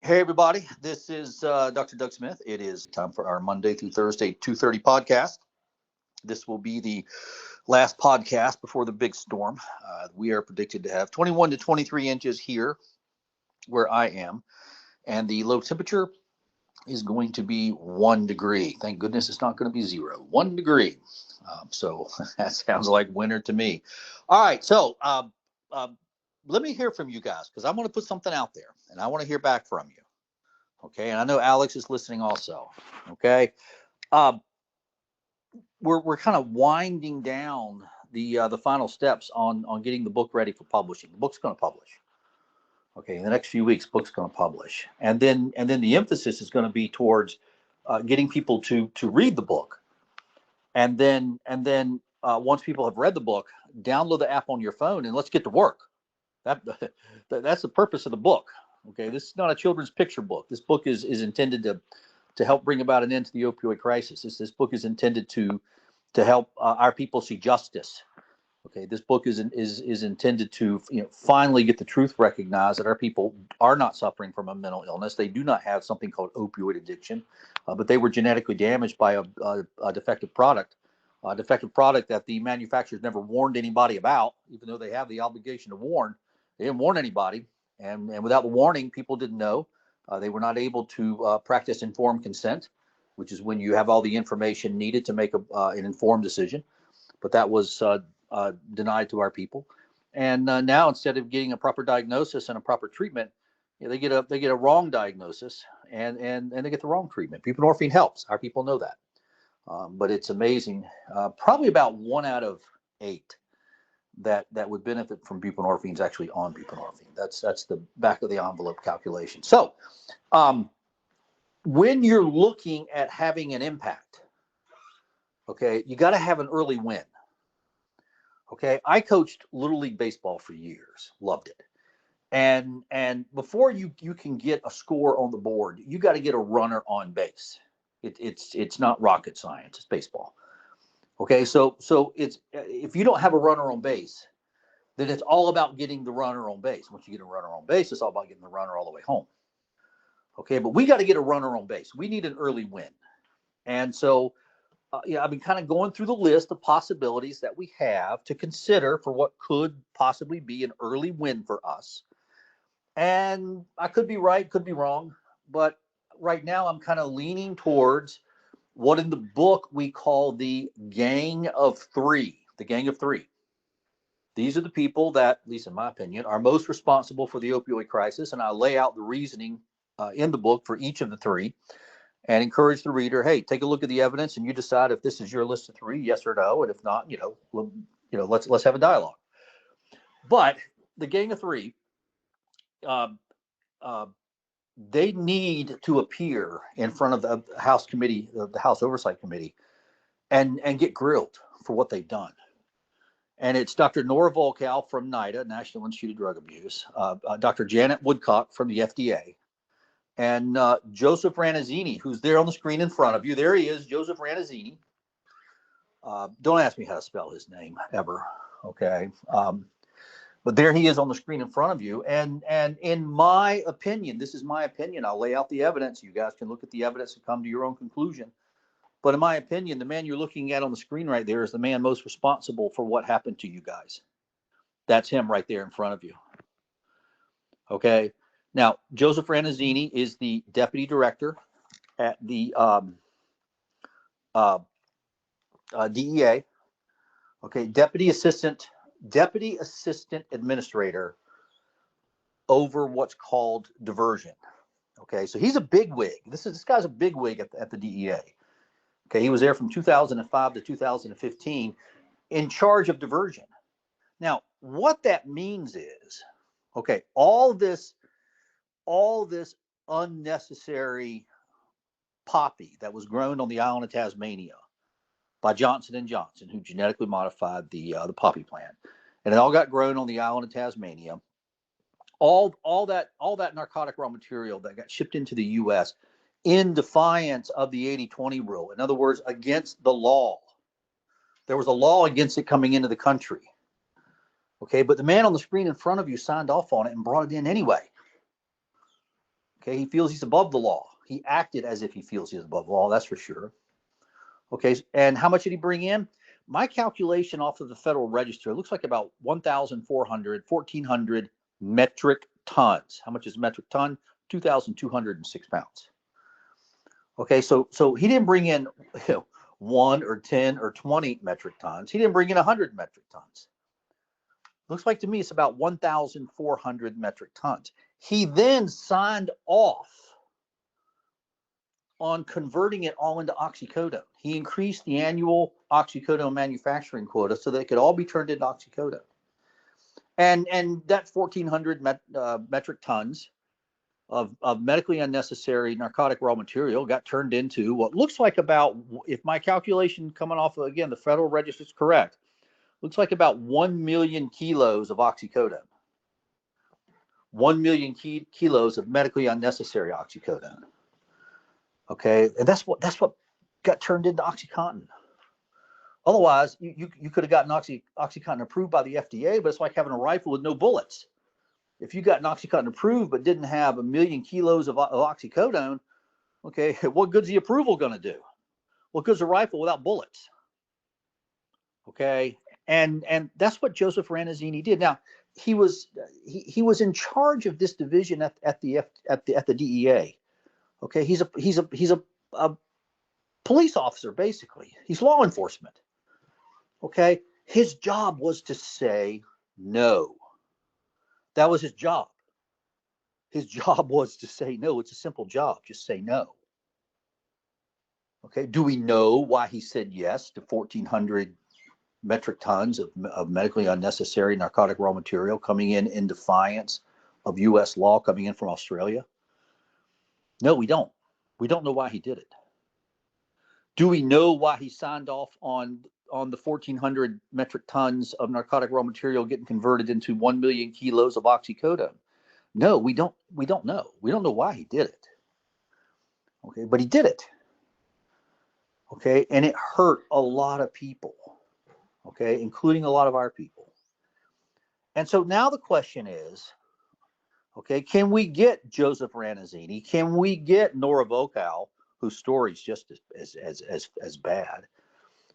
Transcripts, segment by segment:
Hey everybody, this is Dr. Doug Smith. It is time for our Monday through Thursday 2:30 podcast. This will be the last podcast before the big storm. We are predicted to have 21 to 23 inches here where I am, and the low temperature is going to be 1 degree. Thank goodness it's not going to be 0. 1 degree. So that sounds like winter to me. All right, so let me hear from you guys because I want to put something out there and I want to hear back from you. Okay, and I know Alex is listening also. Okay, um, we're kind of winding down the final steps on getting the book ready for publishing. The book's going to publish. Okay, in the next few weeks, book's going to publish, and then the emphasis is going to be towards getting people to read the book, and then once people have read the book, download the app on your phone and let's get to work. That that's the purpose of the book. Okay, this is not a children's picture book. This book is intended to help bring about an end to the opioid crisis. This book is intended to help our people see justice. Okay, this book is intended to finally get the truth recognized that our people are not suffering from a mental illness. They do not have something called opioid addiction, but they were genetically damaged by a defective product. A defective product that the manufacturers never warned anybody about, even though they have the obligation to warn. They didn't warn anybody. And without the warning, people didn't know. They were not able to practice informed consent, which is when you have all the information needed to make an informed decision. But that was denied to our people. And now, instead of getting a proper diagnosis and a proper treatment, they get a wrong diagnosis and they get the wrong treatment. Buprenorphine helps. Our people know that. But it's amazing. Probably about 1 out of 8 that would benefit from buprenorphine is actually on buprenorphine. That's the back of the envelope calculation. So when you're looking at having an impact, okay, you got to have an early win. Okay, I coached Little League baseball for years, loved it. And before you can get a score on the board, you got to get a runner on base. It's not rocket science, it's baseball. Okay, so it's if you don't have a runner on base, then it's all about getting the runner on base. Once you get a runner on base, it's all about getting the runner all the way home. Okay, but we got to get a runner on base. We need an early win. And so, I've been kind of going through the list of possibilities that we have to consider for what could possibly be an early win for us. And I could be right, could be wrong, but right now I'm kind of leaning towards what in the book we call the Gang of Three. The Gang of Three. These are the people that, at least in my opinion, are most responsible for the opioid crisis. And I lay out the reasoning in the book for each of the three and encourage the reader, hey, take a look at the evidence and you decide if this is your list of 3, yes or no. And if not, let's have a dialogue. But the Gang of Three, they need to appear in front of the House Committee, the House Oversight Committee, and get grilled for what they've done. And it's Dr. Nora Volkow from NIDA, National Institute of Drug Abuse, Dr. Janet Woodcock from the FDA, and Joseph Rannazzisi, who's there on the screen in front of you. There he is, Joseph Rannazzisi. Don't ask me how to spell his name ever, okay? But there he is on the screen in front of you. And in my opinion, this is my opinion. I'll lay out the evidence. You guys can look at the evidence and come to your own conclusion. But in my opinion, the man you're looking at on the screen right there is the man most responsible for what happened to you guys. That's him right there in front of you. Okay. Now, Joseph Rannazzisi is the deputy director at the DEA. Okay, deputy assistant administrator over what's called diversion. Okay, so he's a bigwig. This guy's a bigwig at the DEA. Okay, he was there from 2005 to 2015 in charge of diversion. Now, what that means is, okay, all this unnecessary poppy that was grown on the island of Tasmania by Johnson & Johnson, who genetically modified the poppy plant, and it all got grown on the island of Tasmania. All that narcotic raw material that got shipped into the U.S. in defiance of the 80-20 rule. In other words, against the law. There was a law against it coming into the country. Okay, but the man on the screen in front of you signed off on it and brought it in anyway. Okay, he feels he's above the law. He acted as if he feels he's above the law, that's for sure. Okay, and how much did he bring in? My calculation off of the Federal Register looks like about 1,400 metric tons. How much is a metric ton? 2,206 pounds. Okay, so he didn't bring in 1 or 10 or 20 metric tons. He didn't bring in 100 metric tons. Looks like to me it's about 1,400 metric tons. He then signed off on converting it all into oxycodone. He increased the annual oxycodone manufacturing quota so that it could all be turned into oxycodone. And that 1,400 metric tons of medically unnecessary narcotic raw material got turned into what looks like about, if my calculation coming off of, again, the Federal Register is correct, looks like about 1 million kilos of oxycodone. 1 million kilos of medically unnecessary oxycodone. Okay, and that's what got turned into OxyContin. Otherwise, you could have gotten OxyContin approved by the FDA, but it's like having a rifle with no bullets. If you got an OxyContin approved but didn't have 1 million kilos of oxycodone, okay, what good's the approval going to do? What good's a rifle without bullets? Okay, and that's what Joseph Rannazzisi did. Now, he was in charge of this division at the DEA. Okay, he's a police officer, basically. He's law enforcement. Okay, his job was to say no. That was his job. His job was to say no. It's a simple job. Just say no. Okay, do we know why he said yes to 1,400 metric tons of medically unnecessary narcotic raw material coming in defiance of U.S. law coming in from Australia? No, we don't. We don't know why he did it. Do we know why he signed off on the 1,400 metric tons of narcotic raw material getting converted into 1 million kilos of oxycodone? No, we don't know. We don't know why he did it. Okay, but he did it. Okay, and it hurt a lot of people. Okay, including a lot of our people. And so now the question is, okay, can we get Joseph Rannazzisi? Can we get Nora Volkow, whose story's just as bad?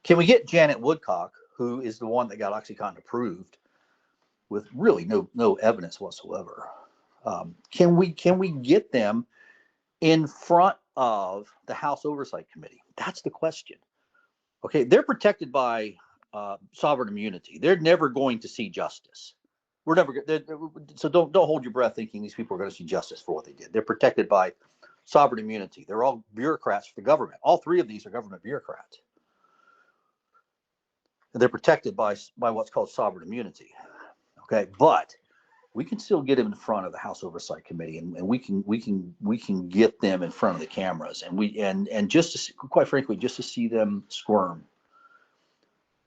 Can we get Janet Woodcock, who is the one that got OxyContin approved with really no evidence whatsoever? Can we get them in front of the House Oversight Committee? That's the question. Okay, they're protected by sovereign immunity. They're never going to see justice. We're never so don't hold your breath thinking these people are going to see justice for what they did. They're protected by sovereign immunity. They're all bureaucrats for the government. All three of these are government bureaucrats. And they're protected by what's called sovereign immunity. Okay, but we can still get them in front of the House Oversight Committee, and we can get them in front of the cameras, and just to, quite frankly, just to see them squirm.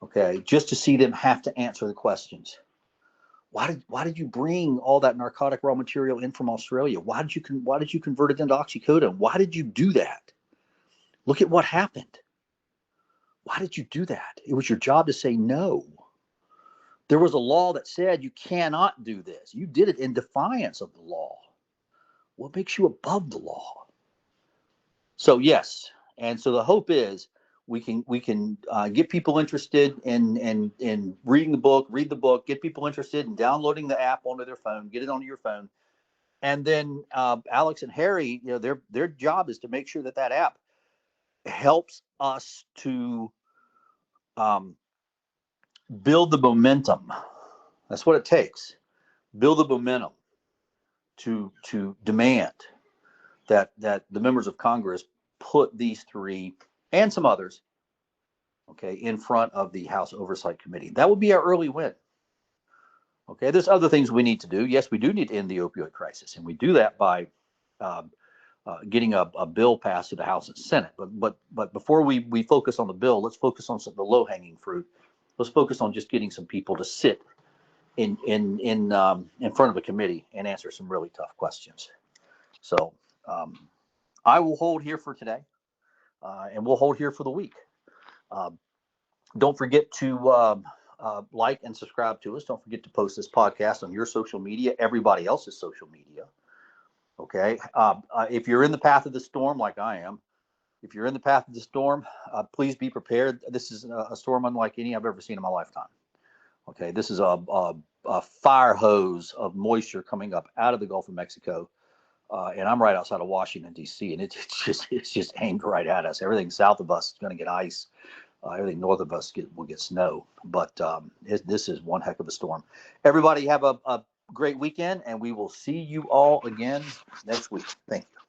Okay, just to see them have to answer the questions. Why did you bring all that narcotic raw material in from Australia? Why did you convert it into oxycodone? Why did you do that? Look at what happened. Why did you do that? It was your job to say no. There was a law that said you cannot do this. You did it in defiance of the law. What makes you above the law? So yes, and so the hope is we can get people interested in reading the book, read the book, get people interested in downloading the app onto their phone, get it onto your phone, and then Alex and Harry, their job is to make sure that app helps us to build the momentum. That's what it takes. Build the momentum to demand that the members of Congress put these three and some others, okay, in front of the House Oversight Committee. That would be our early win. Okay, there's other things we need to do. Yes, we do need to end the opioid crisis, and we do that by getting a bill passed to the House and Senate. But before we focus on the bill, let's focus on some of the low-hanging fruit. Let's focus on just getting some people to sit in front of a committee and answer some really tough questions. So I will hold here for today, and we'll hold here for the week. Don't forget to like and subscribe to us. Don't forget to post this podcast on your social media, everybody else's social media. Okay. If you're in the path of the storm, like I am, if you're in the path of the storm, please be prepared. This is a storm unlike any I've ever seen in my lifetime. Okay. This is a fire hose of moisture coming up out of the Gulf of Mexico. And I'm right outside of Washington, D.C., and it's just aimed right at us. Everything south of us is going to get ice. Everything north of us will get snow. But this is one heck of a storm. Everybody have a great weekend, and we will see you all again next week. Thank you.